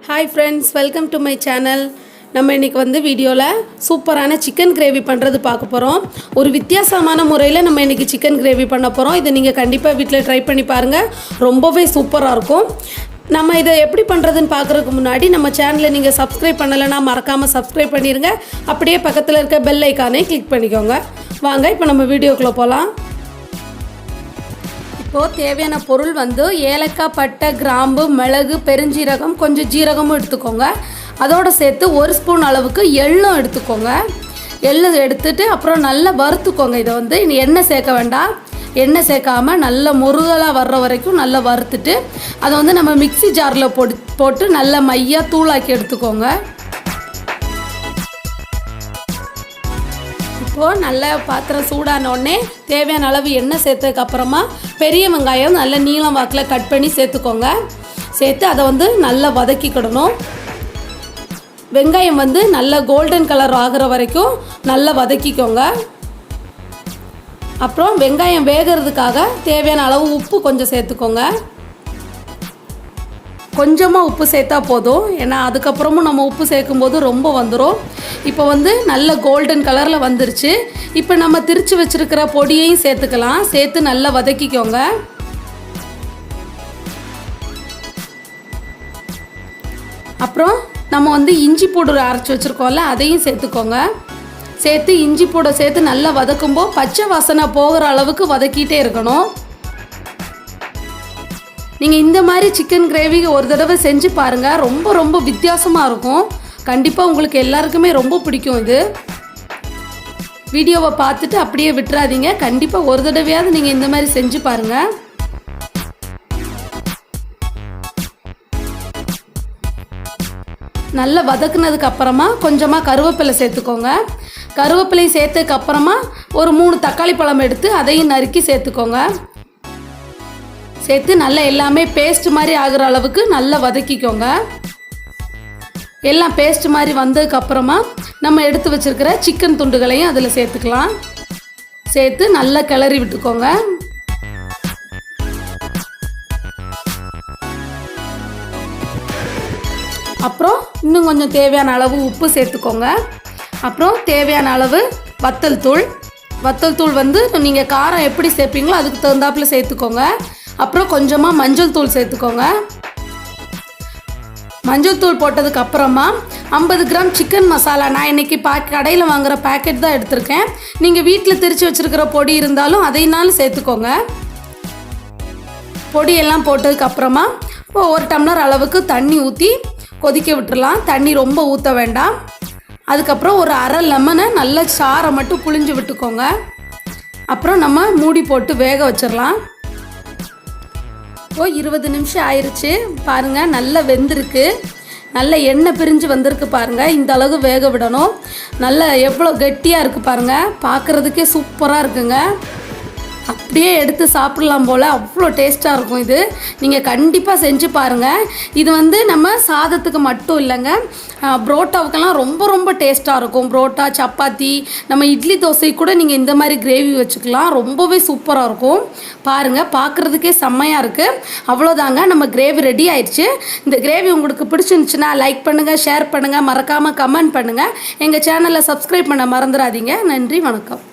Hi friends, welcome to my channel. நம்ம இன்றைக்கி வீடியோவில் சூப்பரான சிக்கன் கிரேவி பண்ணுறது பார்க்க போகிறோம். ஒரு வித்தியாசமான முறையில் நம்ம இன்றைக்கி சிக்கன் கிரேவி பண்ண போகிறோம். இதை நீங்கள் கண்டிப்பாக வீட்டில் ட்ரை பண்ணி பாருங்கள், ரொம்பவே சூப்பராக இருக்கும். நம்ம இதை எப்படி பண்ணுறதுன்னு பார்க்குறதுக்கு முன்னாடி நம்ம சேனலை நீங்கள் சப்ஸ்கிரைப் பண்ணலைன்னா மறக்காமல் சப்ஸ்கிரைப் பண்ணிடுங்க. அப்படியே பக்கத்தில் இருக்க பெல் ஐக்கானே கிளிக் பண்ணிக்கோங்க. வாங்க இப்போ நம்ம வீடியோக்குள்ளே போகலாம். இப்போது தேவையான பொருள் ஏலக்காய், பட்டை, கிராம்பு, மிளகு, பெருஞ்சீரகம், கொஞ்சம் ஜீரகமும் எடுத்துக்கோங்க. அதோடு சேர்த்து 1 ஸ்பூன் அளவுக்கு எள்ளும் எடுத்துக்கோங்க. எள்ளு எடுத்துட்டு அப்புறம் நல்லா வறுத்துக்கோங்க. இதை எண்ணெய் சேர்க்க வேண்டாம். எண்ணெய் சேர்க்காமல் நல்லா முருகலாக வர்ற வரைக்கும் நல்லா வறுத்துட்டு அதை நம்ம மிக்ஸி ஜாரில் போட்டு நல்லா மையாக தூளாக்கி எடுத்துக்கோங்க. இப்போது நல்ல பாத்திரம் சூடானோடனே தேவையான அளவு எண்ணெய் சேர்த்ததுக்கப்புறமா பெரிய வெங்காயம் நல்ல நீளம் வாக்கில் கட் பண்ணி சேர்த்துக்கோங்க. சேர்த்து அதை நல்லா வதக்கிக்கிடணும். வெங்காயம் நல்ல கோல்டன் கலர் ஆகிற வரைக்கும் நல்லா வதக்கிக்கோங்க. அப்புறம் வெங்காயம் வேகிறதுக்காக தேவையான அளவு உப்பு கொஞ்சம் சேர்த்துக்கோங்க. கொஞ்சமாக உப்பு சேர்த்தா போதும், ஏன்னா அதுக்கப்புறமும் நம்ம உப்பு சேர்க்கும்போது ரொம்ப வந்துடும். இப்போ நல்ல கோல்டன் கலரில் வந்துருச்சு. இப்போ நம்ம திரிச்சு வச்சுருக்கிற பொடியையும் சேர்த்துக்கலாம். சேர்த்து நல்லா வதக்கிக்கோங்க. அப்புறம் நம்ம இஞ்சி பூடு அரைச்சி வச்சுருக்கோம்ல, அதையும் சேர்த்துக்கோங்க. சேர்த்து இஞ்சி பூடை சேர்த்து நல்லா வதக்கும்போது பச்சை வாசனை போகிற அளவுக்கு வதக்கிட்டே இருக்கணும். நீங்கள் இந்த மாதிரி சிக்கன் கிரேவி ஒரு தடவை செஞ்சு பாருங்கள், ரொம்ப ரொம்ப வித்தியாசமாக இருக்கும். கண்டிப்பாக உங்களுக்கு எல்லாருக்குமே ரொம்ப பிடிக்கும். இது வீடியோவை பார்த்துட்டு அப்படியே விட்டுறாதீங்க. கண்டிப்பாக ஒரு தடவையாவது நீங்கள் இந்த மாதிரி செஞ்சு பாருங்கள். நல்லா வதக்குனதுக்கு அப்புறமா கொஞ்சமாக கருவேப்பிலை சேர்த்துக்கோங்க. கருவேப்பிலை சேர்த்ததுக்கு அப்புறமா ஒரு 3 தக்காளி பழம் எடுத்து அதையும் நறுக்கி சேர்த்துக்கோங்க. சேர்த்து நல்லா எல்லாமே பேஸ்ட் மாதிரி ஆகிற அளவுக்கு நல்லா வதக்கிக்கோங்க. எல்லாம் பேஸ்ட் மாதிரி வந்ததுக்கப்புறமா நம்ம எடுத்து வச்சுருக்கிற சிக்கன் துண்டுகளையும் அதில் சேர்த்துக்கலாம். சேர்த்து நல்லா கிளறி விட்டுக்கோங்க. அப்புறம் இன்னும் கொஞ்சம் தேவையான அளவு உப்பு சேர்த்துக்கோங்க. அப்புறம் தேவையான அளவு வத்தல் தூள் நீங்கள் காரம் எப்படி சேர்ப்பீங்களோ அதுக்கு தகுந்தாப்பில் சேர்த்துக்கோங்க. அப்புறம் கொஞ்சமாக மஞ்சள் தூள் சேர்த்துக்கோங்க. மஞ்சள் தூள் போட்டதுக்கு அப்புறமா 50 கிராம் சிக்கன் மசாலா, நான் இன்றைக்கி கடையில் வாங்குகிற பேக்கெட் தான் எடுத்திருக்கேன். நீங்கள் வீட்டில் திரிச்சு வச்சுருக்கிற பொடி இருந்தாலும் அதைனாலும் சேர்த்துக்கோங்க. பொடியெல்லாம் போட்டதுக்கப்புறமா 1 டம்ளர் அளவுக்கு தண்ணி ஊற்றி கொதிக்க விட்டுடலாம். தண்ணி ரொம்ப ஊற்ற வேண்டாம். அதுக்கப்புறம் ஒரு அரை லெமனை நல்ல சாறை மட்டும் புழிஞ்சு விட்டுக்கோங்க. அப்புறம் நம்ம மூடி போட்டு வேக வச்சிடலாம். 20 நிமிஷம் ஆயிடுச்சு பாருங்கள், நல்லா வெந்திருக்கு. நல்ல எண்ணெய் பிரிஞ்சு வந்திருக்கு பாருங்கள். இந்த அளவு வேக விடணும். நல்ல எவ்வளோ கெட்டியாக இருக்குது பாருங்கள், பார்க்குறதுக்கே சூப்பராக இருக்குங்க. அப்படியே எடுத்து சாப்பிட்லாம் போல், அவ்வளோ டேஸ்ட்டாக இருக்கும். இது நீங்கள் கண்டிப்பாக செஞ்சு பாருங்கள். இது நம்ம சாதத்துக்கு மட்டும் இல்லைங்க, புரோட்டாவுக்கெல்லாம் ரொம்ப ரொம்ப டேஸ்ட்டாக இருக்கும். புரோட்டா, சப்பாத்தி, நம்ம இட்லி தோசை கூட நீங்கள் இந்த மாதிரி கிரேவி வச்சுக்கலாம். ரொம்பவே சூப்பராக இருக்கும். பாருங்கள், பார்க்குறதுக்கே செம்மையாக இருக்குது. அவ்வளோதாங்க, நம்ம கிரேவி ரெடி ஆயிடுச்சு. இந்த கிரேவி உங்களுக்கு பிடிச்சிருந்துச்சுன்னா லைக் பண்ணுங்கள், ஷேர் பண்ணுங்கள், மறக்காமல் கமெண்ட் பண்ணுங்கள். எங்கள் சேனலை சப்ஸ்கிரைப் பண்ண மறந்துடாதீங்க. நன்றி, வணக்கம்.